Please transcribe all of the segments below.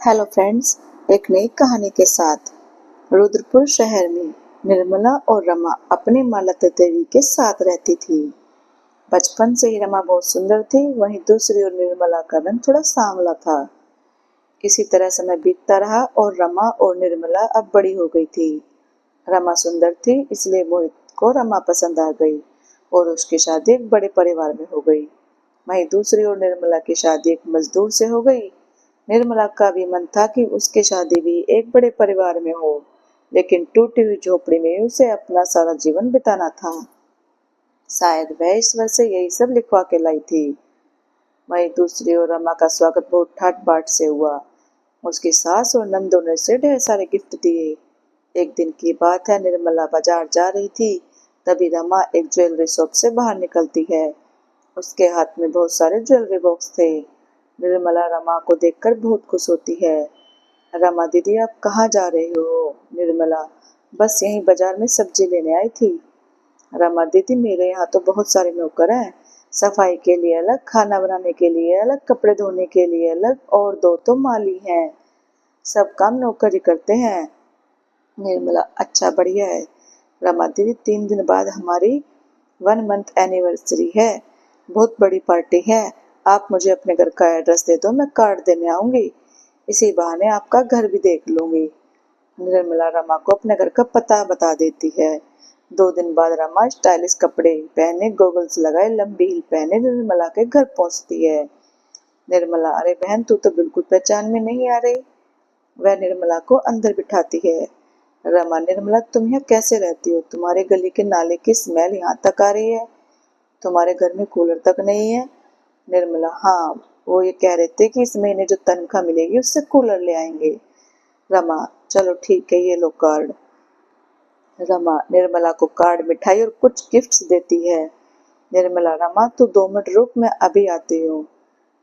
Hello friends, एक नई कहानी के साथ। रुद्रपुर शहर में निर्मला और रमा अपनी माँ लता देवी के साथ रहती थी। बचपन से ही रमा बहुत सुंदर थी, वहीं दूसरी ओर निर्मला का रंग थोड़ा सांवला था। इसी तरह समय बीतता रहा और रमा और निर्मला अब बड़ी हो गई थी। रमा सुंदर थी, इसलिए मोहित को रमा पसंद आ गई और उसकी शादी एक बड़े परिवार में हो गई। वहीं दूसरी ओर निर्मला की शादी एक मजदूर से हो गई। निर्मला का भी मन था कि उसकी शादी भी एक बड़े परिवार में हो, लेकिन टूटी हुई झोपड़ी में उसे अपना सारा जीवन बिताना था। शायद वह ईश्वर से यही सब लिखवा के लाई थी। वहीं दूसरी ओर रमा का स्वागत बहुत ठाट बाट से हुआ। उसकी सास और नंदों ने उसे ढेर सारे गिफ्ट दिए। एक दिन की बात है, निर्मला बाजार जा रही थी, तभी रमा एक ज्वेलरी शॉप से बाहर निकलती है। उसके हाथ में बहुत सारे ज्वेलरी बॉक्स थे। निर्मला रमा को देखकर बहुत खुश होती है। रमा दीदी, आप कहाँ जा रही हो? निर्मला, बस यहीं बाजार में सब्जी लेने आई थी। रमा दीदी, मेरे यहाँ तो बहुत सारे नौकर हैं, सफाई के लिए अलग, खाना बनाने के लिए अलग, कपड़े धोने के लिए अलग, और दो तो माली हैं। सब काम नौकर ही करते हैं। निर्मला, अच्छा बढ़िया है। रमा दीदी, 3 दिन बाद हमारी 1 मंथ एनिवर्सरी है, बहुत बड़ी पार्टी है। आप मुझे अपने घर का एड्रेस दे दो, मैं कार्ड देने आऊंगी। इसी बहाने आपका घर भी देख लूंगी। निर्मला रमा को अपने घर का पता बता देती है। 2 दिन बाद रमा स्टाइलिश कपड़े पहने, गॉगल्स लगाए, लंबी हील पहने निर्मला के घर पहुंचती है। निर्मला, अरे बहन, तू तो बिल्कुल पहचान में नहीं आ रही। वह निर्मला को अंदर बिठाती है। रमा, निर्मला तुम यहाँ कैसे रहती हो? तुम्हारे गली के नाले की स्मेल यहाँ तक आ रही है। तुम्हारे घर में कूलर तक नहीं है। निर्मला, हाँ, वो ये कह रहे थे कि इस महीने जो तनख्वाह मिलेगी उससे कूलर ले आएंगे। रमा, चलो ठीक है, ये लो कार्ड। रमा निर्मला को कार्ड, मिठाई और कुछ गिफ्ट्स देती है। निर्मला, रमा तू 2 मिनट रुक, मैं अभी आती हूँ।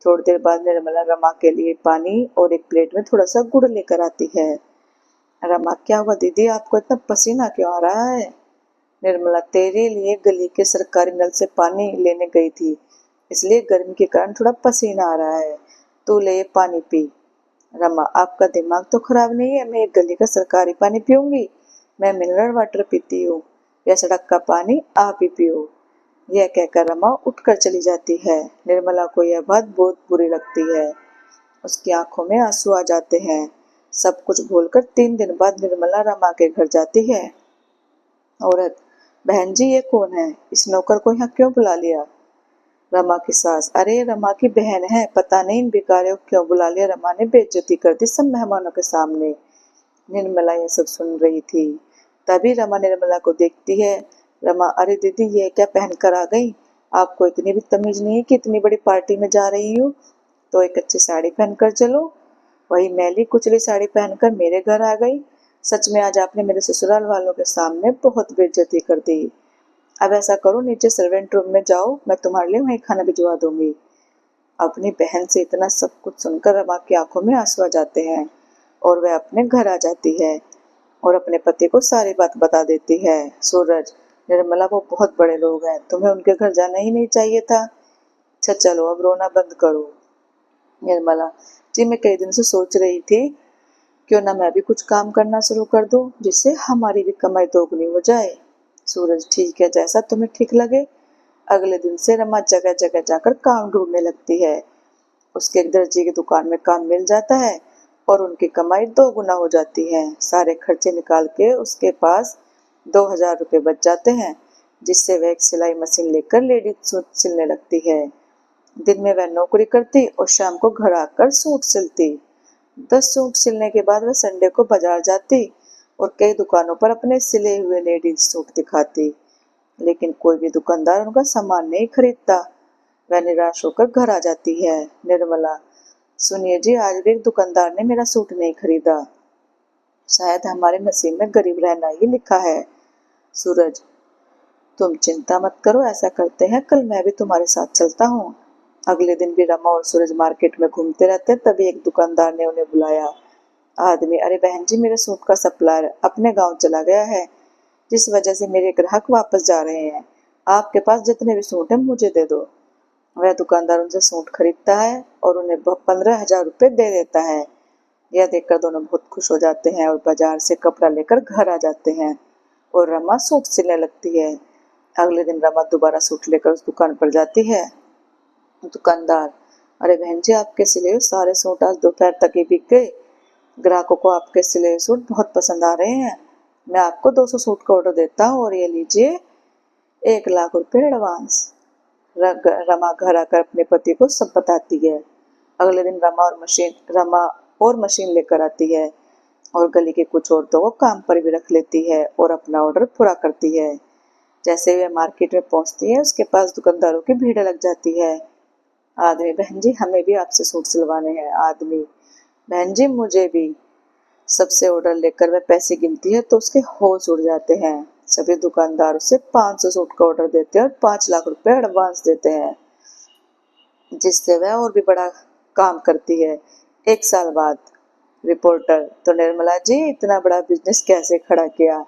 थोड़ी देर बाद निर्मला रमा के लिए पानी और एक प्लेट में थोड़ा सा गुड़ लेकर आती है। रमा, क्या हुआ दीदी, आपको इतना पसीना क्यों आ रहा है? निर्मला, तेरे लिए गली के सरकारी नल से पानी लेने गई थी, इसलिए गर्मी के कारण थोड़ा पसीना आ रहा है। तू ले ये पानी पी। रमा, आपका दिमाग तो खराब नहीं है? मैं एक गली का सरकारी पानी पीऊंगी? मैं मिनरल वाटर पीती हूँ, या सड़क का पानी आप ही पियो। यह कहकर रमा उठकर चली जाती है। निर्मला को यह बात बहुत बुरी लगती है। उसकी आंखों में आंसू आ जाते हैं। सब कुछ भूलकर 3 दिन बाद निर्मला रमा के घर जाती है। औरत, बहन जी, ये कौन है? इस नौकर को यहाँ क्यों बुला लिया? रमा की सास, अरे रमा की बहन है, पता नहीं इन भिखारियों को क्यों बुला लिया। रमा ने बेइज्जती कर दी सब मेहमानों के सामने। निर्मला ये सब सुन रही थी। तभी रमा निर्मला को देखती है। रमा, अरे दीदी, ये क्या पहन कर आ गई? आपको इतनी भी तमीज नहीं है कि इतनी बड़ी पार्टी में जा रही हूँ? तो एक अच्छी साड़ी पहनकर चलो। वही मैली कुचली साड़ी पहनकर मेरे घर आ गई। सच में आज आपने मेरे ससुराल वालों के सामने बहुत बेइज्जती कर दी। अब ऐसा करो, नीचे सर्वेंट रूम में जाओ, मैं तुम्हारे लिए वहीं खाना भिजवा दूंगी। अपनी बहन से इतना सब कुछ सुनकर रमा की आंखों में आंसू आ जाते हैं और वह अपने घर आ जाती है और अपने पति को सारी बात बता देती है। सूरज, निर्मला वो बहुत बड़े लोग हैं, तुम्हें उनके घर जाना ही नहीं चाहिए था। अच्छा चलो, अब रोना बंद करो। निर्मला, जी मैं कई दिन से सोच रही थी, क्यों ना मैं भी कुछ काम करना शुरू कर दूं, जिससे हमारी भी कमाई दोगुनी हो जाए। सूरज, ठीक है, जैसा तुम्हें ठीक लगे। अगले दिन से रमा जगह जगह जाकर काम ढूंढने लगती है। उसके एक दर्जी की दुकान में काम मिल जाता है और उनकी कमाई 2 गुना हो जाती है। सारे खर्चे निकाल के उसके पास 2,000 रुपये बच जाते हैं, जिससे वह एक सिलाई मशीन लेकर लेडीज सूट सिलने लगती है। दिन में वह नौकरी करती और शाम को घर आकर सूट सिलती। 10 सूट सिलने के बाद वह संडे को बाजार जाती और कई दुकानों पर अपने सिले हुए लेडीज सूट दिखाती, लेकिन कोई भी दुकानदार उनका सामान नहीं खरीदता। वह निराश होकर घर आ जाती है। निर्मला, सुनिए जी, आज भी एक दुकानदार ने मेरा सूट नहीं खरीदा। शायद हमारे नसीब में गरीब रहना ही लिखा है। सूरज, तुम चिंता मत करो, ऐसा करते हैं, कल मैं भी तुम्हारे साथ चलता हूँ। अगले दिन भी रमा और सूरज मार्केट में घूमते रहते, तभी एक दुकानदार ने उन्हें बुलाया। आदमी, अरे बहन जी, मेरे सूट का सप्लायर अपने गांव चला गया है, जिस वजह से मेरे ग्राहक वापस जा रहे हैं। आपके पास जितने भी सूट हैं मुझे दे दो। वह दुकानदार उनसे सूट खरीदता है और उन्हें 15,000 रुपये दे देता है यह देखकर दोनों बहुत खुश हो जाते हैं और बाजार से कपड़ा लेकर घर आ जाते हैं और रमा सूट सिलने लगती है। अगले दिन रमा दोबारा सूट लेकर उस दुकान पर जाती है। दुकानदार, अरे बहन जी, आपके सिले हुए सारे सूट आज दोपहर तक ही बिक गए। ग्राहकों को आपके सिले हुए सूट बहुत पसंद आ रहे हैं। मैं आपको 200 सूट का ऑर्डर देता हूँ और ये लीजिए 1 लाख रुपए एडवांस। रमा घर आकर अपने पति को सब बताती है। अगले दिन रमा और मशीन लेकर आती है और गली के कुछ औरतों को काम पर भी रख लेती है और अपना ऑर्डर पूरा करती है। जैसे वे मार्केट में पहुंचती है, उसके पास दुकानदारों की भीड़ लग जाती है। आदमी, बहन जी हमें भी आपसे सूट सिलवाने हैं। आदमी, बहन जी मुझे भी। सबसे ऑर्डर लेकर वह पैसे गिनती है तो उसके होश उड़ जाते हैं। सभी दुकानदार उसे 500 सूट का ऑर्डर देते हैं और 5 लाख रुपए एडवांस देते हैं, जिससे वह और भी बड़ा काम करती है। 1 साल बाद। रिपोर्टर, तो निर्मला जी इतना बड़ा बिजनेस कैसे खड़ा किया?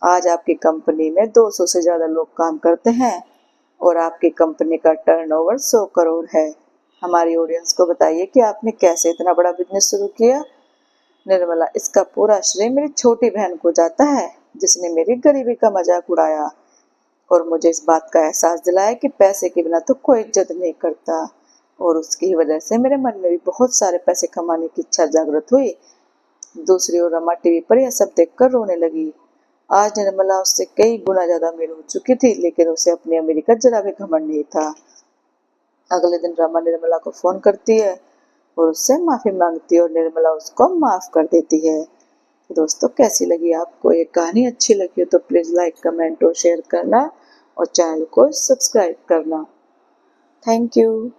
आज आपकी कंपनी में 200 से ज्यादा लोग काम करते हैं और आपकी कंपनी का टर्नओवर 100 करोड़ है। हमारी ऑडियंस को बताइए कि आपने कैसे इतना बड़ा बिजनेस शुरू किया। निर्मला, इसका पूरा श्रेय मेरी छोटी बहन को जाता है, जिसने मेरी गरीबी का मजाक उड़ाया और मुझे इस बात का एहसास दिलाया कि पैसे के बिना तो कोई इज्जत नहीं करता, और उसकी वजह से मेरे मन में भी बहुत सारे पैसे कमाने की इच्छा जागृत हुई। दूसरी ओर रमा टीवी पर यह सब देखकर रोने लगी। आज निर्मला उससे कई गुना ज्यादा अमीर हो चुकी थी, लेकिन उसे अपनी अमीरी का जरा भी घमंड नहीं था। अगले दिन रमा निर्मला को फोन करती है और उससे माफी मांगती है और निर्मला उसको माफ कर देती है। तो दोस्तों, कैसी लगी आपको ये कहानी? अच्छी लगी हो तो प्लीज लाइक, कमेंट और शेयर करना और चैनल को सब्सक्राइब करना। Thank you.